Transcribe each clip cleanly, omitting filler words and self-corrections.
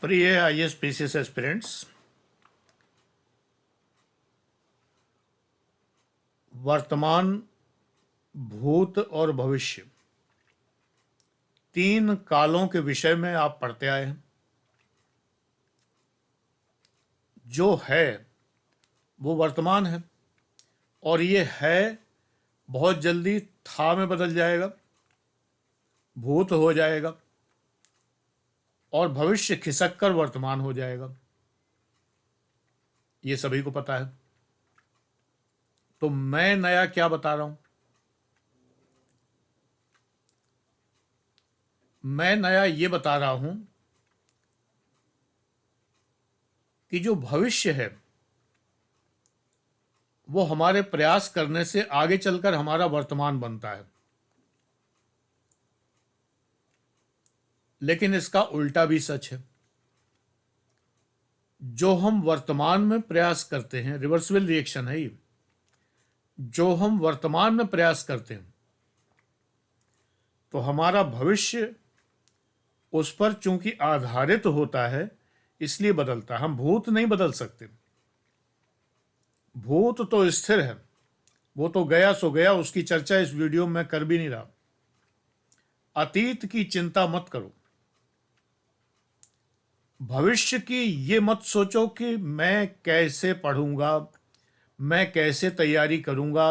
प्रिय IAS PCS aspirants, वर्तमान, भूत और भविष्य तीन कालों के विषय में आप पढ़ते आए हैं। जो है वो वर्तमान है और ये है बहुत जल्दी था में बदल जाएगा, भूत हो जाएगा और भविष्य खिसक कर वर्तमान हो जाएगा। ये सभी को पता है। तो मैं नया क्या बता रहा हूं? मैं नया ये बता रहा हूं कि जो भविष्य है वो हमारे प्रयास करने से आगे चलकर हमारा वर्तमान बनता है, लेकिन इसका उल्टा भी सच है। जो हम वर्तमान में प्रयास करते हैं, रिवर्सिबल रिएक्शन है ये। जो हम वर्तमान में प्रयास करते हैं तो हमारा भविष्य उस पर चूंकि आधारित होता है, इसलिए बदलता है। हम भूत नहीं बदल सकते। भूत तो स्थिर है, वो तो गया सो गया, उसकी चर्चा इस वीडियो में कर भी नहीं रहा। अतीत की चिंता मत करो। भविष्य की ये मत सोचो कि मैं कैसे पढ़ूंगा, मैं कैसे तैयारी करूंगा,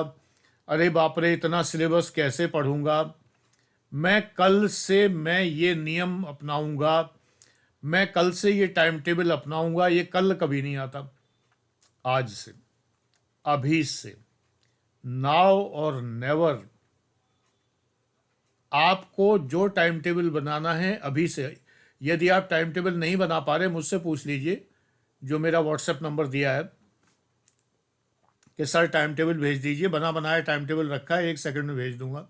अरे बाप रे इतना सिलेबस कैसे पढ़ूंगा, मैं कल से मैं ये नियम अपनाऊंगा, मैं कल से ये टाइम टेबल अपनाऊंगा। ये कल कभी नहीं आता। आज से, अभी से, नाउ और नेवर। आपको जो टाइम टेबल बनाना है अभी से। यदि आप टाइम टेबल नहीं बना पा रहे, मुझसे पूछ लीजिए, जो मेरा व्हाट्सएप नंबर दिया है कि सर टाइम टेबल भेज दीजिए। बना बनाया टाइम टेबल रखा है, 1 सेकंड में भेज दूंगा।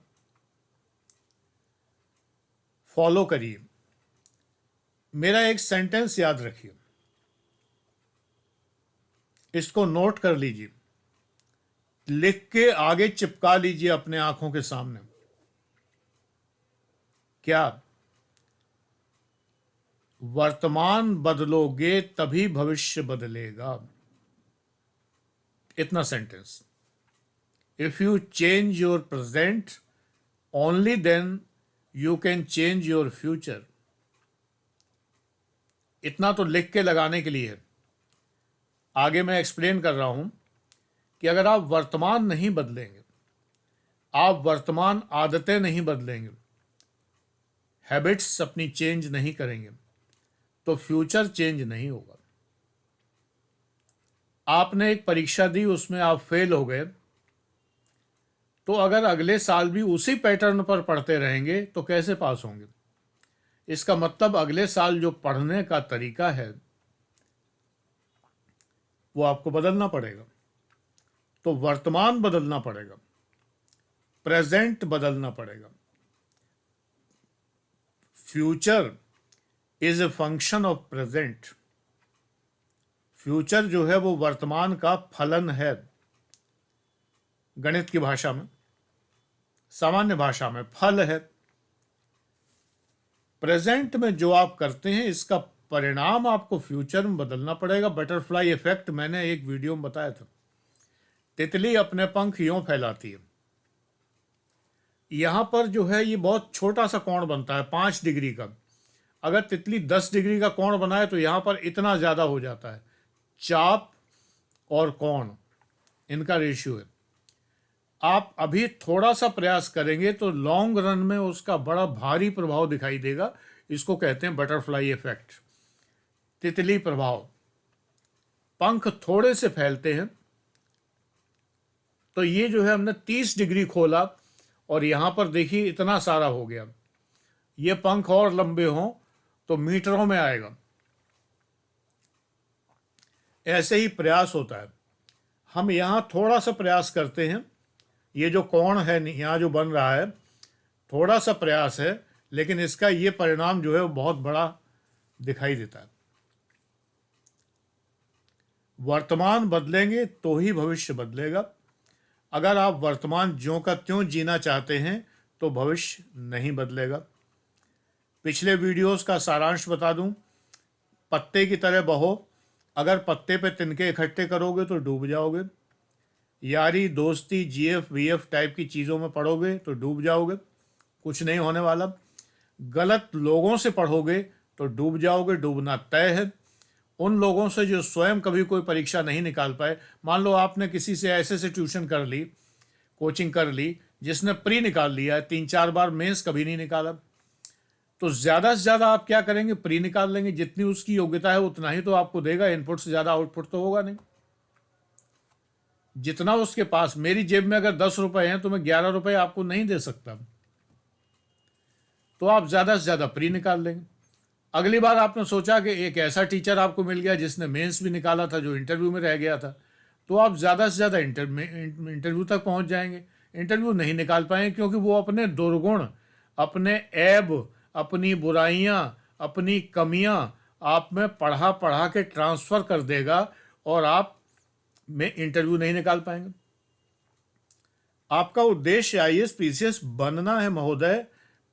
फॉलो करिए। मेरा एक सेंटेंस याद रखिए, इसको नोट कर लीजिए, लिख के आगे चिपका लीजिए अपने आंखों के सामने। क्या? वर्तमान बदलोगे तभी भविष्य बदलेगा। इतना sentence. If you change your present, only then you can change your future. इतना तो लिख के लगाने के लिए है। आगे मैं एक्सप्लेन कर रहा हूं कि अगर आप वर्तमान नहीं बदलेंगे, आप वर्तमान आदतें नहीं बदलेंगे, हैबिट्स अपनी चेंज नहीं करेंगे, तो फ्यूचर चेंज नहीं होगा। आपने एक परीक्षा दी, उसमें आप फेल हो गए, तो अगर अगले साल भी उसी पैटर्न पर पढ़ते रहेंगे तो कैसे पास होंगे? इसका मतलब अगले साल जो पढ़ने का तरीका है वो आपको बदलना पड़ेगा। तो वर्तमान बदलना पड़ेगा, प्रेजेंट बदलना पड़ेगा। Future is a function of present. Future जो है वो वर्तमान का फलन है। गणित की भाषा में, सामान्य भाषा में फल है। प्रेजेंट में जो आप करते हैं इसका परिणाम आपको फ्यूचर में बदलना पड़ेगा। बटरफ्लाई इफेक्ट मैंने एक वीडियो में बताया था। तितली अपने पंख यूं फैलाती है, यहां पर जो है ये बहुत छोटा सा कोण बनता है 5 डिग्री का। अगर तितली 10 डिग्री का कोण बनाए तो यहां पर इतना ज्यादा हो जाता है। चाप और कोण, इनका रेशियो है। आप अभी थोड़ा सा प्रयास करेंगे तो लॉन्ग रन में उसका बड़ा भारी प्रभाव दिखाई देगा। इसको कहते हैं बटरफ्लाई इफेक्ट, तितली प्रभाव। पंख थोड़े से फैलते हैं तो ये जो है हमने 30 डिग्री खोला और यहां पर देखिए इतना सारा हो गया। ये पंख और लंबे हों तो मीटरों में आएगा। ऐसे ही प्रयास होता है। हम यहां थोड़ा सा प्रयास करते हैं, ये जो कोण है यहाँ जो बन रहा है, थोड़ा सा प्रयास है, लेकिन इसका ये परिणाम जो है वो बहुत बड़ा दिखाई देता है। वर्तमान बदलेंगे तो ही भविष्य बदलेगा। अगर आप वर्तमान ज्यों का त्यों जीना चाहते हैं तो भविष्य नहीं बदलेगा। पिछले वीडियोस का सारांश बता दूं, पत्ते की तरह बहो, अगर पत्ते पे तिनके इकट्ठे करोगे तो डूब जाओगे। यारी दोस्ती जीएफ वीएफ टाइप की चीज़ों में पढ़ोगे तो डूब जाओगे, कुछ नहीं होने वाला। गलत लोगों से पढ़ोगे तो डूब जाओगे, डूबना तय है। उन लोगों से जो स्वयं कभी कोई परीक्षा नहीं निकाल पाए, मान लो आपने किसी से ऐसे से ट्यूशन कर ली, कोचिंग कर ली, जिसने प्री निकाल लिया है, 3-4 बार मेंस कभी नहीं निकाला, तो ज़्यादा से ज़्यादा आप क्या करेंगे, प्री निकाल लेंगे। जितनी उसकी योग्यता है उतना ही तो आपको देगा, इनपुट से ज़्यादा आउटपुट तो होगा नहीं। जितना उसके पास, मेरी जेब में अगर 10 रुपए हैं तो मैं 11 रुपए आपको नहीं दे सकता, तो आप ज़्यादा से ज़्यादा प्री निकाल लेंगे। अगली बार आपने सोचा कि एक ऐसा टीचर आपको मिल गया जिसने मेंस भी निकाला था, जो इंटरव्यू में रह गया था, तो आप ज़्यादा से ज़्यादा इंटरव्यू तक पहुंच जाएंगे। इंटरव्यू नहीं निकाल पाएंगे क्योंकि वो अपने दुर्गुण, अपने ऐब, अपनी बुराइयां, अपनी कमियां आप में पढ़ा पढ़ा के ट्रांसफ़र कर देगा और आप में इंटरव्यू नहीं निकाल पाएंगे। आपका उद्देश्य आईएएस पीसीएस बनना है महोदय,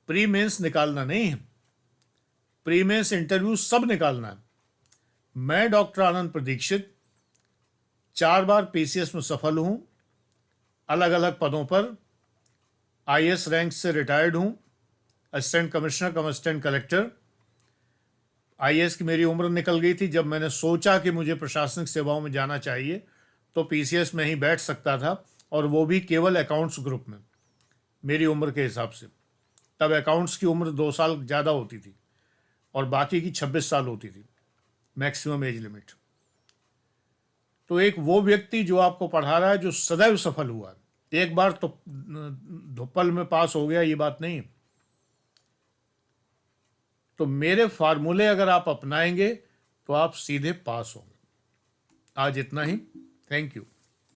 प्री मेंस निकालना नहीं है। प्री मेंस इंटरव्यू सब निकालना है। मैं डॉक्टर आनंद प्रदीक्षित 4 बार पीसीएस में सफल हूं, अलग अलग पदों पर। आईएएस रैंक से रिटायर्ड हूं, असिस्टेंट कमिश्नर कम असिस्टेंट कलेक्टर। आईएएस की मेरी उम्र निकल गई थी जब मैंने सोचा कि मुझे प्रशासनिक सेवाओं में जाना चाहिए, तो पीसीएस में ही बैठ सकता था, और वो भी केवल अकाउंट्स ग्रुप में, मेरी उम्र के हिसाब से। तब अकाउंट्स की उम्र 2 साल ज़्यादा होती थी और बाकी की 26 साल होती थी मैक्सिमम एज लिमिट। तो एक वो व्यक्ति जो आपको पढ़ा रहा है, जो सदैव सफल हुआ है, एक बार तो धुप्पल में पास हो गया, ये बात नहीं। तो मेरे फार्मूले अगर आप अपनाएंगे तो आप सीधे पास होंगे। आज इतना ही, थैंक यू।